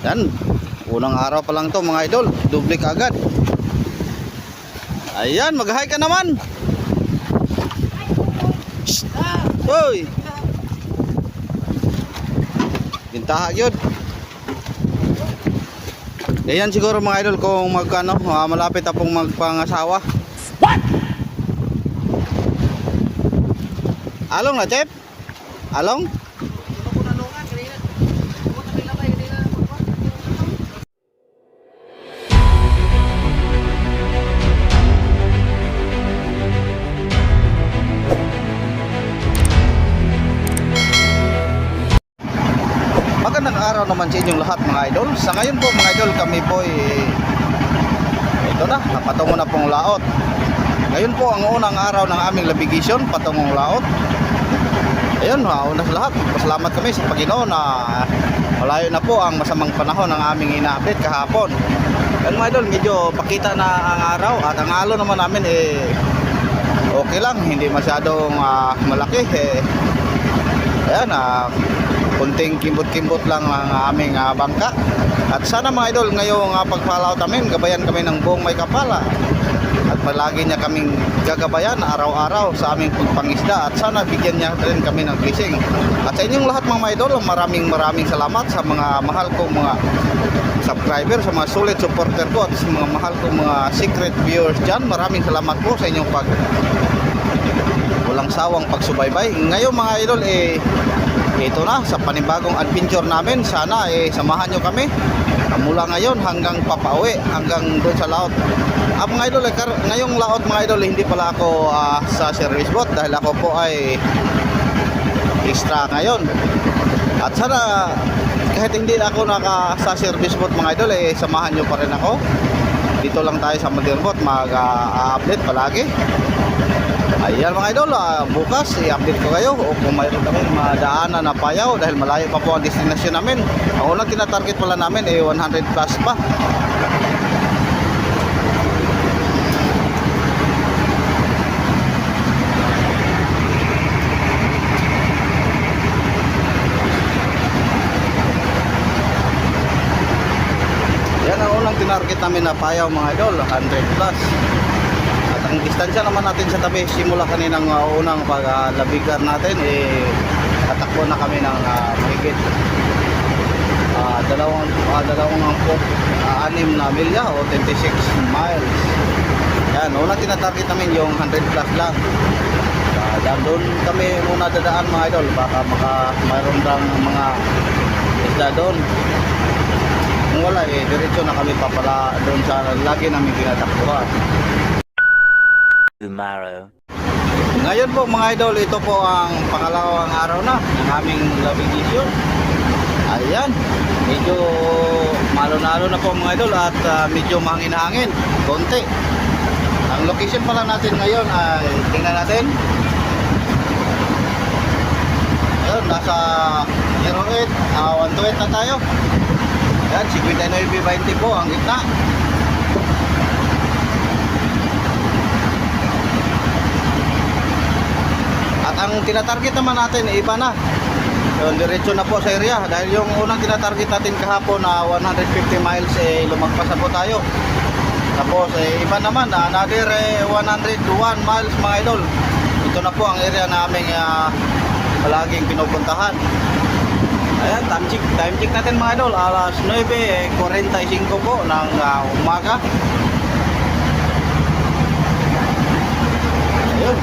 Yan, unang araw pa lang to mga idol, dublik agad. Ayan, mag-hi ka naman. Shhh. Hoy. Bintaha yun. Ayan siguro mga idol kung magkano, malapit na pong magpangasawa. What? Along na, Chef? Along? Magandang araw naman sa inyong lahat mga idol. Sa ngayon po mga idol, kami po ito na, patungo na pong laot. Ngayon po ang unang araw ng aming navigation patungong laot. Ayun, una sa lahat, pasalamat kami sa Panginoon na malayo na po ang masamang panahon ng aming ina-update kahapon. Yan mga idol, medyo pakita na ang araw at ang alon naman namin okay lang, hindi masyadong malaki ayan, kunting kimbot-kimbot lang ang aming bangka. At sana mga idol, ngayong pagpalaot namin, gabayan kami ng buong may kapala. At palagi niya kaming gagabayan araw-araw sa aming pagpangisda. At sana bigyan niya rin kami ng blessing. At sa inyong lahat mga idol, maraming salamat sa mga mahal kong mga subscriber, sa mga solid supporter ko, at sa mga mahal kong mga secret viewers dyan. Maraming salamat po sa inyong walang sawang pagsubaybay. Ngayon mga idol, ito na sa panibagong adventure namin. Sana samahan nyo kami mula ngayon hanggang papauwi, hanggang doon sa laot. Mga idol, ngayong laot mga idol, hindi pala ako sa service boat dahil ako po ay extra ngayon. At sana kahit hindi ako sa service boat mga idol, samahan nyo pa rin ako. Dito lang tayo sa Modern Boat, mag-update palagi. Ayan mga idol, bukas i-update ko kayo o kung mayroon kami madaanan na payaw dahil malayo pa po ang destination namin. Ang unang tinatarget pala namin 100 plus pa. Yan ang unang tinarget namin na payaw mga idol, 100 plus. Ang distansya naman natin sa tabi, simula kaninang unang paglabigan natin, tatakbo na kami ng mahigit dalawang 6 na milya o 26 miles. Yan, unang tinatarget namin yung 100 plus lang. Doon kami muna dadaan mga idol, baka mayroon lang mga isda doon. Kung wala, diretso na kami papala doon sa lagi namin tinatakbuhan. Tomorrow. Ngayon po mga idol, ito po ang pangalawang araw na ng aming navigation. Ayan, medyo malo-nalo na po mga idol at medyo mahangin-hangin konti. Ang location pa lang natin ngayon ay tingnan natin. Ayun, nasa 08, 128 na tayo. Ayan, 59.20 po ang gitna. At ang tinatarget naman natin iba na. Yung diretso na po sa area dahil yung unang tinatarget natin kahapon na 150 miles lumagpas na po tayo. Tapos iba naman another 101 miles mga idol. Ito na po ang area naming palaging pinupuntahan. Ayan, time check natin mga idol, alas 9:45 po ng umaga. Ayun,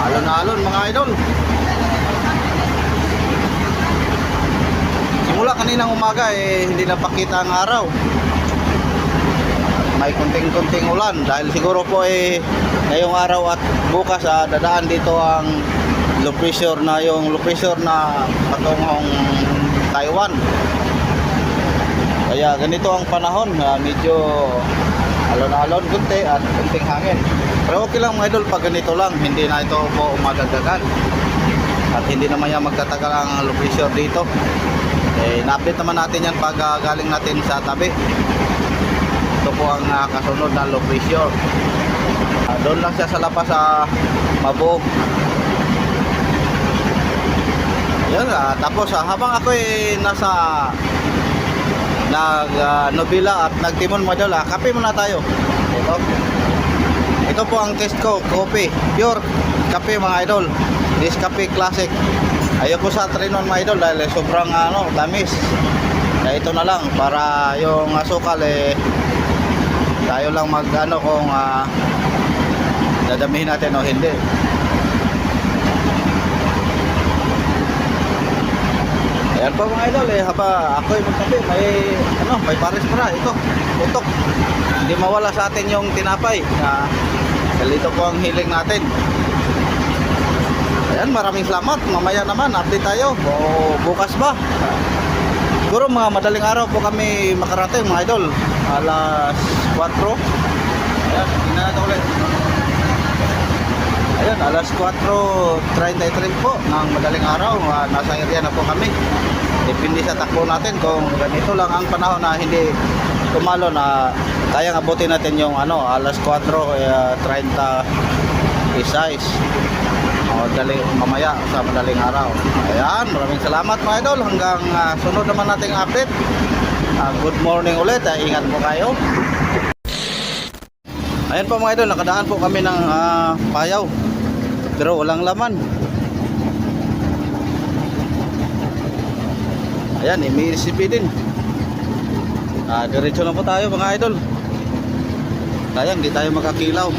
alon-alon mga idol. Simula kaninang umaga hindi napakita ang araw. May kunting-kunting ulan dahil siguro po ngayong araw at bukas dadaan dito ang low pressure na patungong Taiwan. Kaya ganito ang panahon, medyo alon-alon kunti at kunting hangin. Pero okay lang mga idol pag ganito lang, hindi na ito po umadagdagan. At hindi naman yan magtatagal ang low pressure dito. Na-update naman natin yan pag galing natin sa tabi. Ito po ang kasunod na low pressure. Doon lang siya sa labas sa Mabog. Yan, tapos habang ako nobila at nagtimon mga idol. Kape muna tayo. Ito po ang test ko, coffee, pure kape mga idol. This Cafe Classic. Ayoko sa 3-in-1 mga idol dahil sobrang tamis. Kaya ito na lang para yung asukal tayo lang mag kung dadamihin natin o hindi. Ayan po mga idol, haba ako'y magkape, may pares para ito, utok. Hindi mawala sa atin yung tinapay na dito po ang hiling natin. Ayan, maraming salamat. Mamaya naman update tayo o bukas ba. Siguro mga madaling araw po kami makarating mga idol, alas 4. Ayan, tingnan natin ulit. Ayan, alas 4:33 po ng madaling araw. Nasa area na po kami. Depende sa takbo natin kung ganito lang ang panahon na hindi tumalo na kayang abutin natin yung alas 4:36 mamaya sa madaling araw. Ayan, maraming salamat mga idol. Hanggang sunod naman nating update. Good morning ulit. Ingat po kayo. Ayan po mga idol, nakadaan po kami ng payaw pero walang laman. Ayan, MSCP din. Diretso na po tayo mga idol. Sayang, di tayo makakilaw.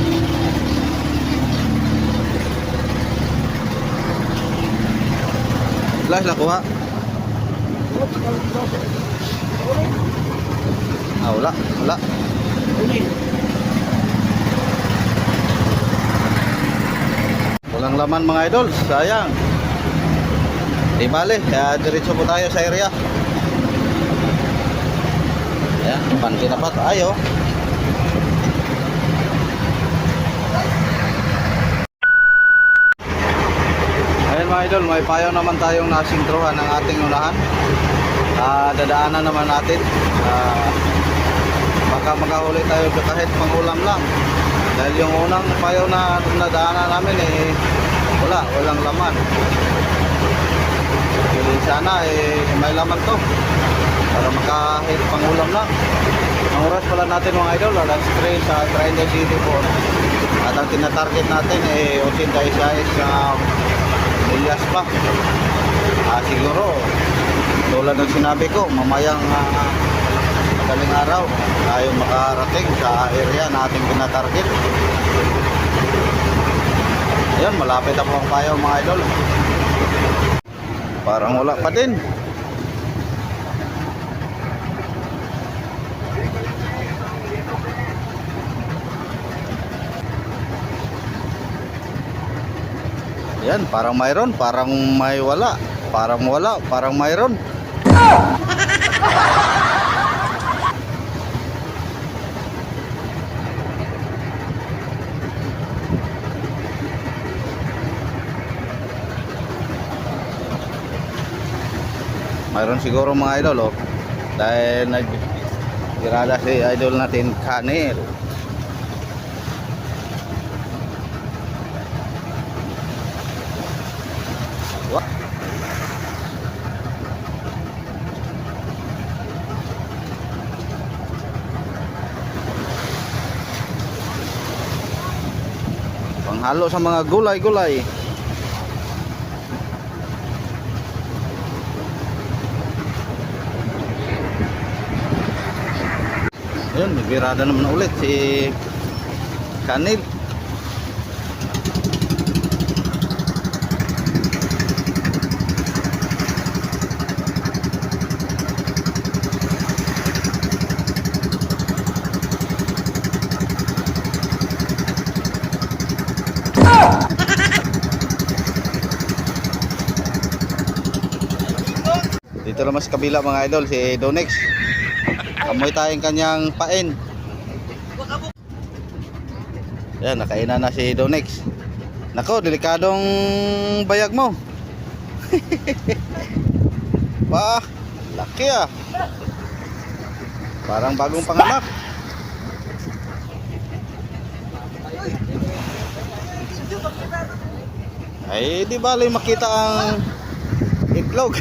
Flash na kuha. Wala. Walang laman mga idol, sayang. Di bale, diretso po tayo sa area. Ayan, panti na pa tayo. Ayan mga idol, may payaw naman tayong nasintruhan ng ating unahan. Dadaanan naman natin. Baka makahuli tayo kahit pangulam lang. Dahil yung unang payaw na nadaanan namin walang laman. Sana may laman to para makahit pangulam lang. Ang oras pala natin mga idol, alas 3 sa Triangle City po. At ang tinatarget natin 86 Elias pa. Siguro tulad ng sinabi ko, mamayang madaling araw tayo makarating sa area na ating tinatarget. Ayan, malapit na po ang payaw mga idol. Parang wala pa din. Yan, parang mayroon, parang may wala. Parang wala, parang mayroon. Mayroon siguro mga idol dahil nagirada si idol natin Kanil. Panghalo sa mga gulay-gulay. Ayun, nagbirada naman ulit si Kanil. Dito naman sa kabila mga idol, si Donex. Amoy tayong kanyang pain. Yan, nakainan na si Donex. Nako, delikadong bayag mo. Bah, laki parang bagong panganak. Ay, di bali makita ang itlog.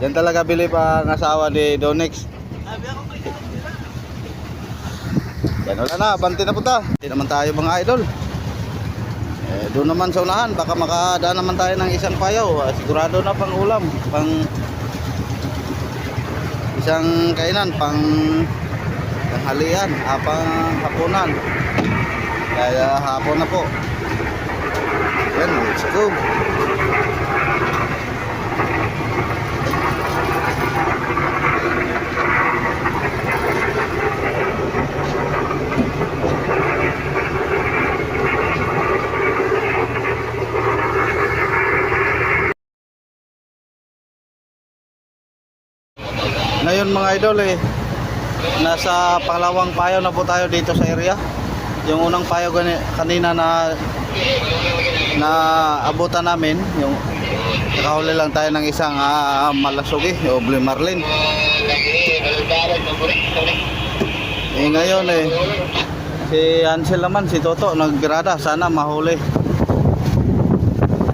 Yan talaga bilib ang asawa ni Donix. Yan, wala na, banti na punta. Hindi naman tayo mga idol. Doon naman sa unahan, baka makadaan naman tayo ng isang payaw. Sigurado na pang ulam, pang isang kainan, pang tanghalian, pang hapunan. Kaya hapon na po. Yan, let's go. Ngayon mga idol nasa pangalawang payaw na po tayo dito sa area. Yung unang payaw kanina na abutan namin, yung nakahuli lang tayo ng isang malasugi o blue marlin. Ngayon si Ansel naman, si Toto nagbirada, sana mahuli.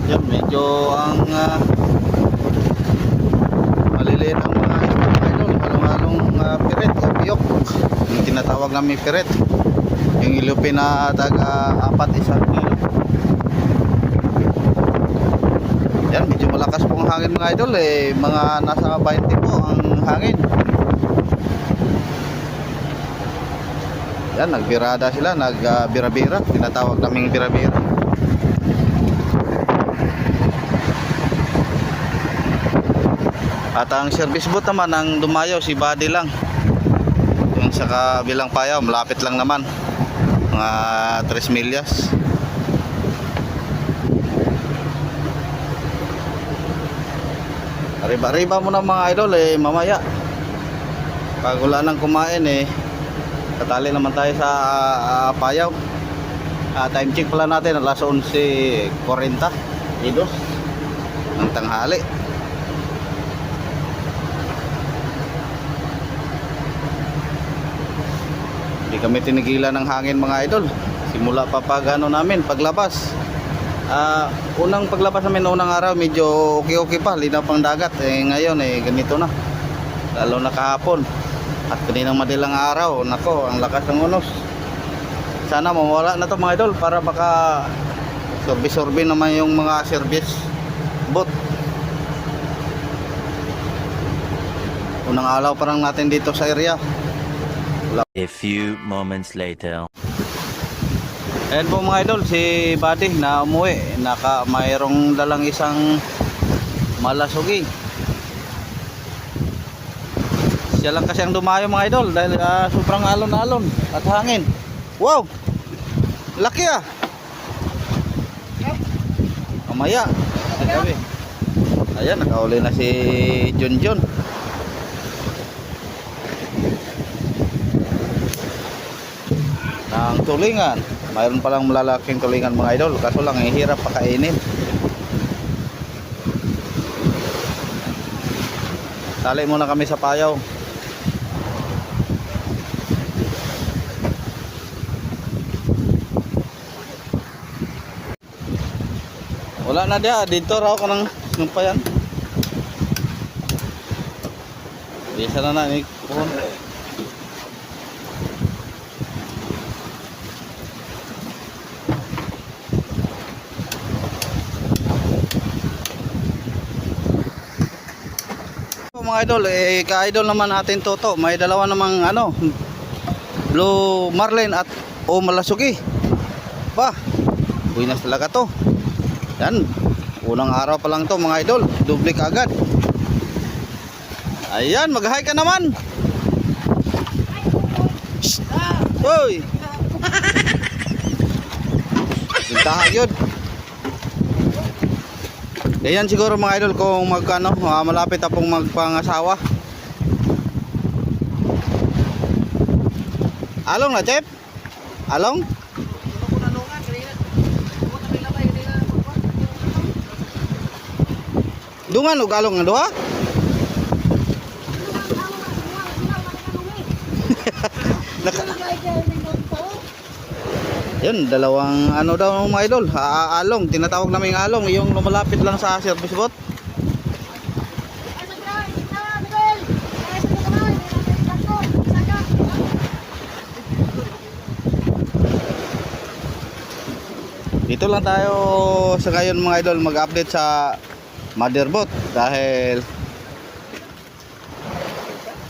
Yan, medyo ang maliliit ang mga idol, halong-halong piret o piyok, yung tinatawag namin piret, yung ilupin na taga-4 isang kilo. Yan, medyo malakas pong hangin mga idol, mga nasa 20 po ang hangin. Yan, nagbirada sila, nagbira-bira, tinatawag naming bira-bira. At ang service boat naman, ang dumayo si Buddy lang. Yung sa kabilang payaw, malapit lang naman, mga 3 milyas. Riba-riba muna mga idol mamaya. Pag wala nang kumain katali naman tayo sa payaw. Time check pala natin, alas 11:40 idos ng tanghali. Hindi kami tinigilan ng hangin mga idol. Simula pa namin paglabas. Unang paglabas namin unang araw medyo okay pa, linaw pang dagat. Ngayon ganito na. Lalo na kahapon. At kaninang madalang araw, nako, ang lakas ng unos. Sana mawala na to mga idol para baka sorbi-sorbi naman yung mga service boat. Unang alaw parang natin dito sa area. A few moments later. Ayan po mga idol, si Buddy na umuwi, mayroong dalang isang malasugi. Siya lang kasi ang dumayo mga idol dahil sobrang alon-alon at hangin. Wow! Laki Mamaya. Ayan, nakauli na si Junjun. Ng tulingan. Mayroon palang malalaking tulingan mga idol, kaso lang hirap pakainin. Tali muna kami sa payaw. Wala na dia, dito raw ko ng sumpayan. Bisa na ni pohon. Mga idol, ka-idol naman natin Toto. May dalawa namang blue marlin at malasugi. Buinas talaga to. Yan, unang araw pa lang to mga idol, dublik agad. Ayan, mag-hi ka naman. Hoy. Sintahan yun. Yan siguro mga idol kung malapit na pong magpangasawa. Along na, Chef? Along? Dungan o galong nga doha? Yun, dalawang ano daw mga idol, along, tinatawag namin along, yung lumalapit lang sa service boat. Dito lang tayo sa ngayon mga idol mag-update sa mother boat dahil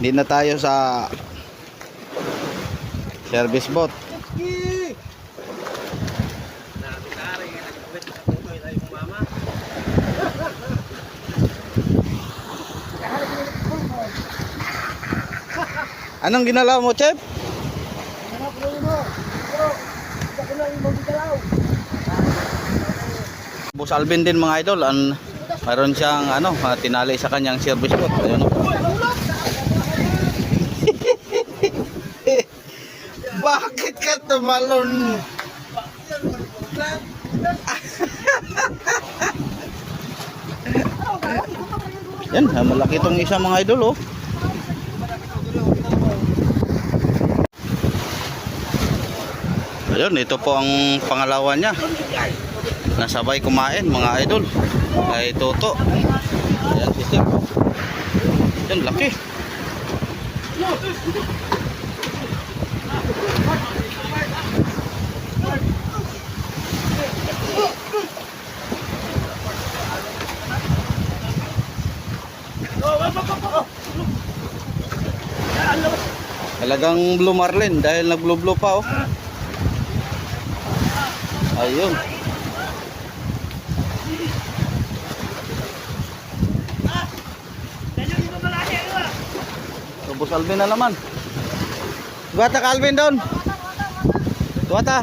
hindi na tayo sa service boat. Anong ginalaw mo, Chef? Boss Alvin din mga idol, mayroon siyang ano, tinali sa kanyang service boat. Ayun. Bakit ka tumalon? Yan, malaki itong isa mga idol oh. Ayun, ito po ang pangalawa niya. Nasabay kumain mga idol. Ay Toto. Ayan si Steve. Yan, laki. Talagang blue marlin dahil nag-blue pa oh. Ayun. Boss Alvin na naman. Tuwata ka Alvin doon. Tuwata.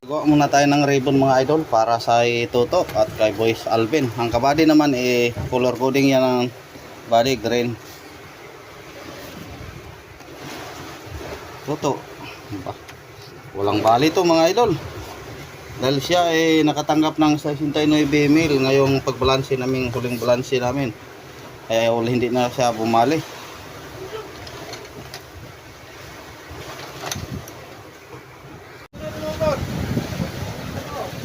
Gawa muna tayo ng ribbon mga idol para sa Toto at kay Boys Alvin. Ang kabady naman color coding yan ng body green. Toto. Walang bali to mga idol. Dahil siya nakatanggap ng 69 mil ngayong pagbalanse namin, huling balanse namin. Kaya hindi na siya bumali.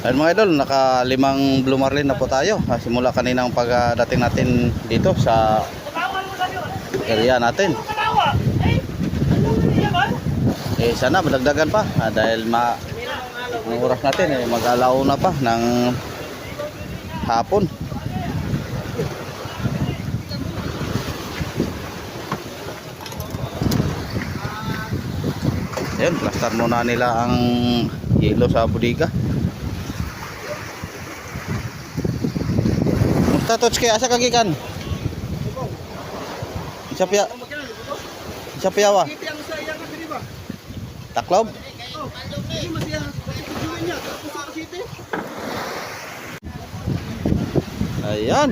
Ayun mga idol, naka 5 blue marlin na po tayo. Simula kaninang pagdating natin dito sa area natin. Sana madagdagan pa dahil ang oras natin mag-alauna pa ng hapon. Ayun, plaster muna nila ang yelo sa bodega. Touch kay asa kagikan. Isa piyawa. Taklob. Ayan.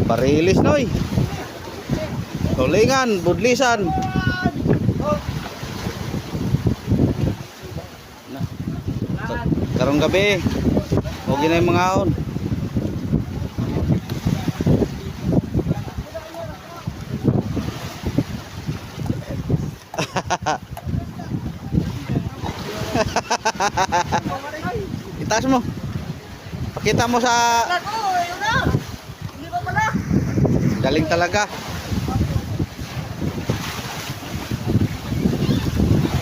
Parilis noy. Tulingan, budlisan. Karong gabi. Okay na yung mga on. Itaas mo. Pakita mo sa galing talaga.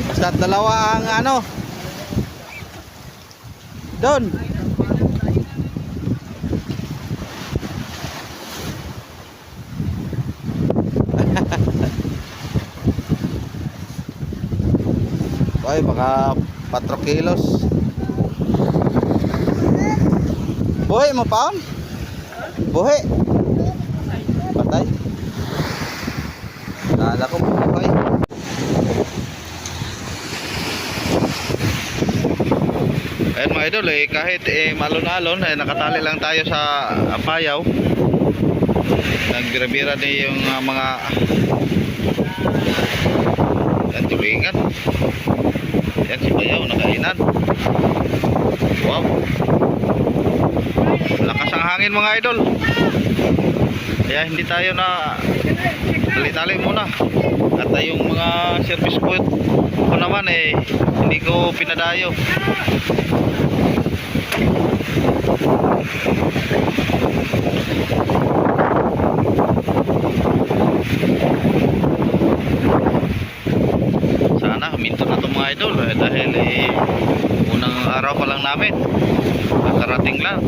Basta dalawa ang ano doon. Ay, baka 4 kilos. Buhay mo pa? Buhay. Patay. Kala ko buhay. Ayan mga idol, kahit malon-alon, nakatali lang tayo sa payaw. Nagbira-bira din yung mga tulingan. Yan si payaw, nakainan. Wow, lakas ang hangin mga idol, kaya hindi tayo na tali-tali muna. At yung mga service point ko naman hindi ko pinadayo. Sana huminto na ito mga idol, dahil unang araw pa lang namin, nakarating lang,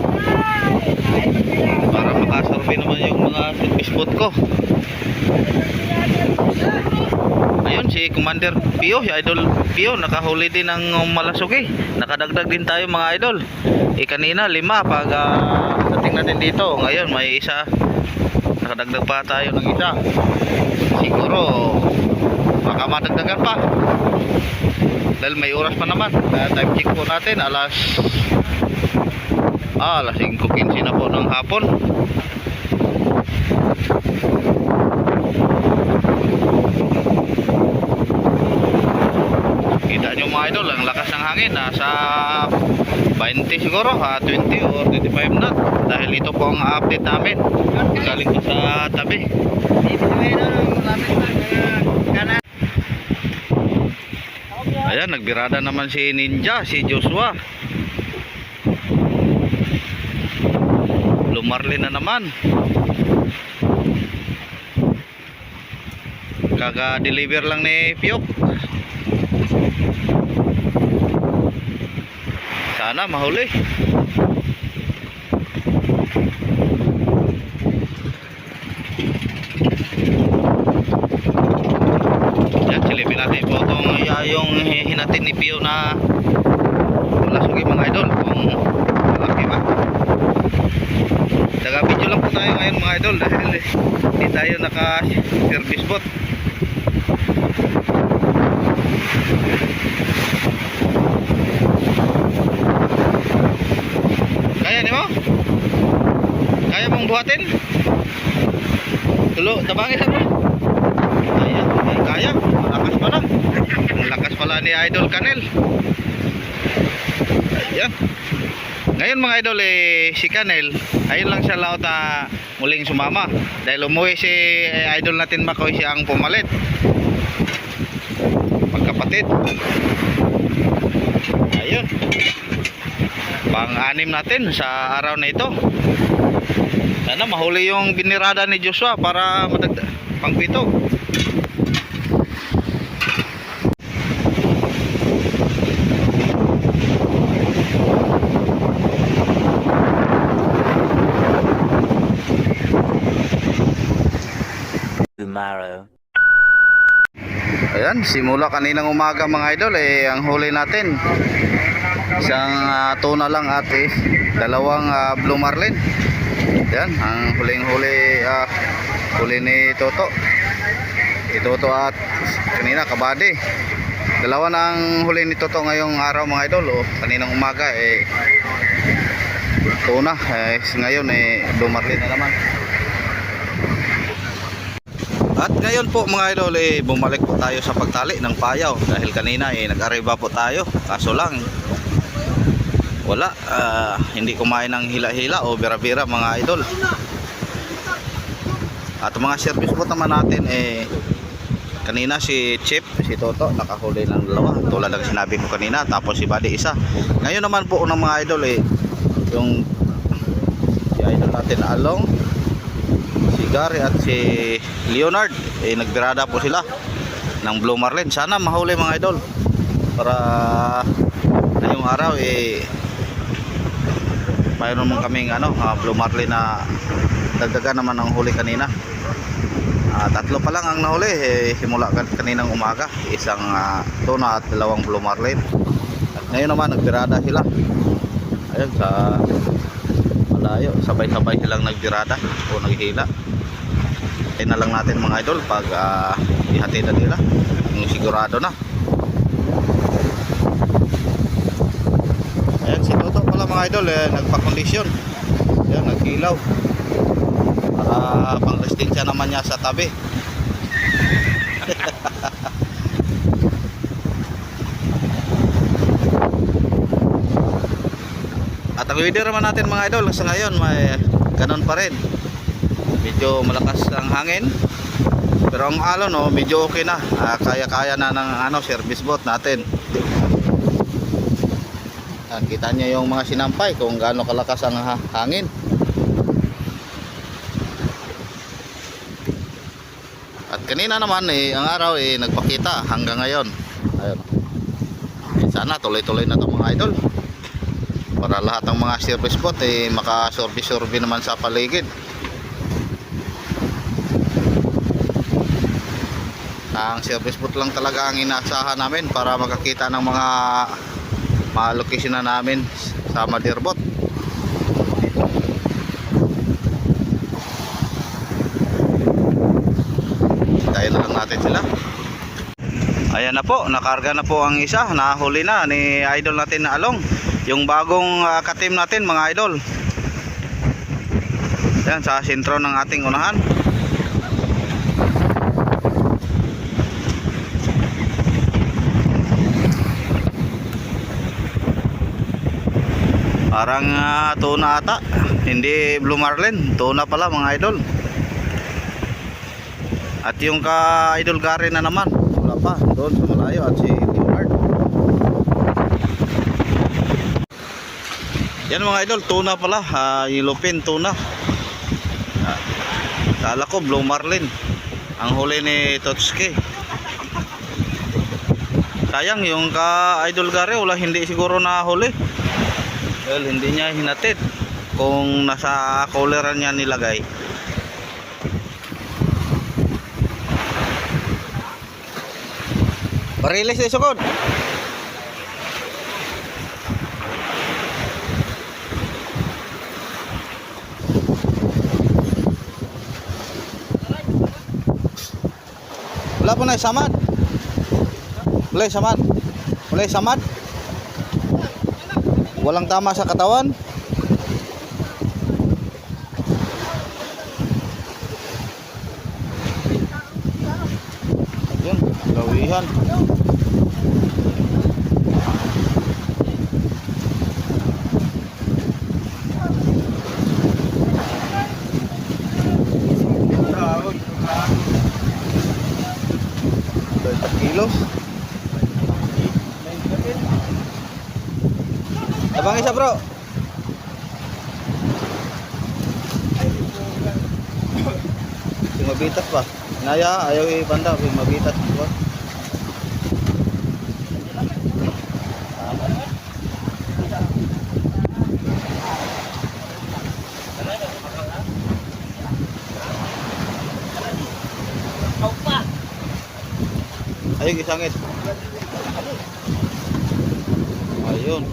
para makasurvey naman yung mga service spot ko. Ayun si Commander Pio, si Idol Pio, nakahuli din ng malasuki. Nakadagdag din tayo mga idol. Kanina 5 pag dating natin dito. Ngayon may isa, nakadagdag pa tayo ng isa. Siguro baka madagdagan pa, dahil may oras pa naman. Time check po natin, alas 5:15 na po ng hapon. Kita nyo mga idol, ang lakas ng hangin, nasa 20 siguro, 20 or 25 knot, dahil ito po ang update namin galing ko sa tabi. Ayan, nagbirada naman si Ninja, si Joshua. Lumarli na naman. Kaga-deliver lang ni Piyok. Sana mahuli. Yan, silipin natin po itong yung hinatin ni Pio na malasuki mga idol, kung malaki ba. Taga-video lang po tayo ngayon mga idol, dahil hindi tayo naka-service boat. Kaya ni mo? Kaya mong buhatin? Tulo, tabangin sa mo? Ayan, kaya. Malakas pa lang. Ang lakas pala ni Idol Canel. Ayan. Ngayon mga idol, si Canel, ayun lang siya laot na muling sumama. Dahil umuwi si idol natin Makoy, siya ang pumalit. Magkapatid. Ayun. Pang-anim natin sa araw na ito. Sana mahuli yung binirada ni Joshua para pang-pito. Tomorrow. Ayan, simula kaninang umaga mga idol, ang huli natin isang tuna lang at dalawang blue marlin. Ayan, ang huling-huli huli ni Toto. Toto at kanina kabady. Dalawa na ang huli ni Toto ngayong araw mga idol. Kaninang umaga tuna, ngayon blue marlin na naman. At ngayon po mga idol, bumalik po tayo sa pagtali ng payaw, dahil kanina nag-arriba po tayo, kaso lang wala, hindi kumain ng hila-hila o bira-bira mga idol. At mga service po naman natin, kanina si Chip, si Toto nakahuli ng dalawa, tulad ng sinabi ko kanina, tapos si Buddy isa. Ngayon naman po ng mga idol, yung si idol natin Along, si Gary at si Leonard, nagbirada po sila ng blue marlin. Sana mahuli mga idol, para ngayong araw mayroon mong kaming blue marlin na dagdagan naman ang huli kanina. Tatlo pa lang ang nahuli simula kaninang umaga, isang tuna at dalawang blue marlin. At ngayon naman nagbirada sila, ayun sa malayo, sabay-sabay silang nagbirada o naghihila. Na lang natin mga idol pag ihati na nila. Yung sigurado na. Ayan, si Toto pala mga idol, nagpa-condition. Ayan, nagkilaw. Para pang-resistensya naman niya sa tabi. At ang weather naman natin mga idol sa ngayon may ganun pa rin. Medyo malakas ang hangin. Pero ang alon medyo okay na. Kaya-kaya na ng service boat natin. Kita niyo yung mga sinampay kung gaano kalakas ang hangin. At kanina naman ang araw nagpakita hanggang ngayon. Ayun. Sana tuloy-tuloy na 'to mga idol. Para lahat ng mga service boat maka-survey naman sa paligid. Ang service boat lang talaga ang inaasahan namin para makakita ng mga location na namin sa Madirbot. Tayo na lang natin sila. Ayan na po, nakarga na po ang isa, nahuli na ni idol natin na Along, yung bagong katim natin mga idol. Ayan, sa sentro ng ating unahan. Parang tuna ata, hindi blue marlin, tuna pala mga idol. At yung ka-idol Gary na naman, wala pa, doon sa malayo, at si Leonard. Yan mga idol, tuna pala, yellowfin tuna. Kala ko blue marlin, ang huli ni Totsuki. Sayang yung ka-idol Gary, wala, hindi siguro nahuli. Well, hindi niya hinatid kung nasa cooleran niya nilagay. Parilis na sukod. Wala po na samad. Wala samad. Wala samad. Walang tama sa katawan. Ayun, lawihan. Kilos. Abang isa bro. Yung mabitas pa. Naya ayaw ibanda yung mabitas pa. Ayun isangit. Ayun.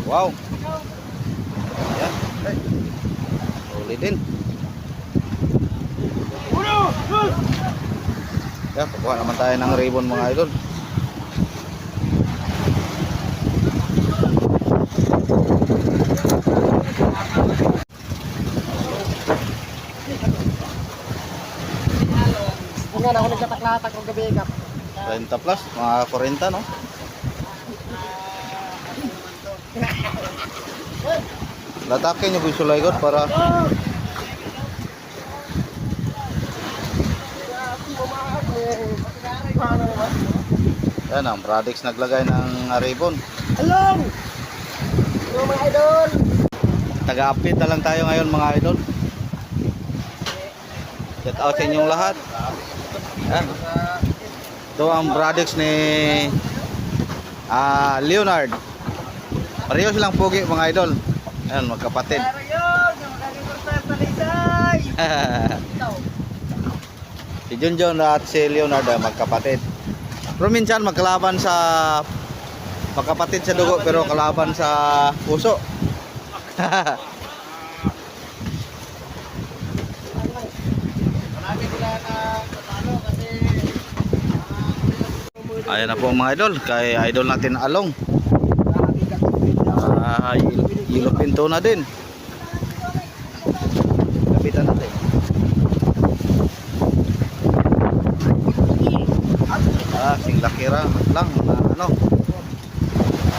Wow. Yan. Huli din. Yan, kukuha naman tayo ng ribbon mga idol. Nga na ako nagkatak-latak ng gabi kap. 30 plus, mga 40 no? Latakin nyo po yung sulaygot para yan ang products naglagay ng ribbon. Along! Hello mga idol! Taga-update na lang tayo ngayon mga idol. Shout out sa inyong lahat. Yan. Ito ang products ni Leonard. Pareho silang pogi mga idol. Ayan, magkapatid. Si Junjun at si Leonard magkapatid. Pero minsan magkalaban sa magkapatid sa dugo pero kalaban sa puso. Ayan na po mga idol, kay idol natin Along. Yellow pinto na din. Kapitan natin. Sing laki lang na ano.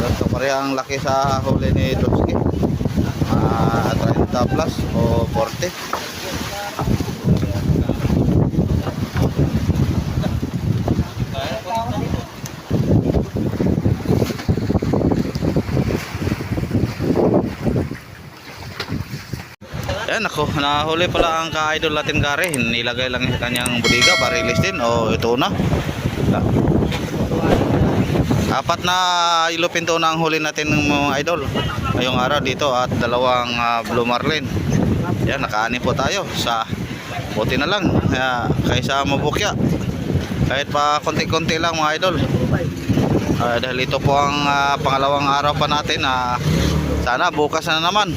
Ito parehang laki sa huli ni Dulski. 30 plus o 40. Ayan ako, nahuli pala ang ka-idol natin Gary. Nilagay lang sa kanyang budiga, barilis din. O ito na. Apat na yellow pinto na ang huli natin mga idol ngayong araw dito at dalawang blue marlin. Yan, nakaani po tayo sa buti na lang kaysa mabukya. Kahit pa konti-konti lang mga idol. Dahil ito po ang pangalawang araw pa natin. Sana bukas na naman.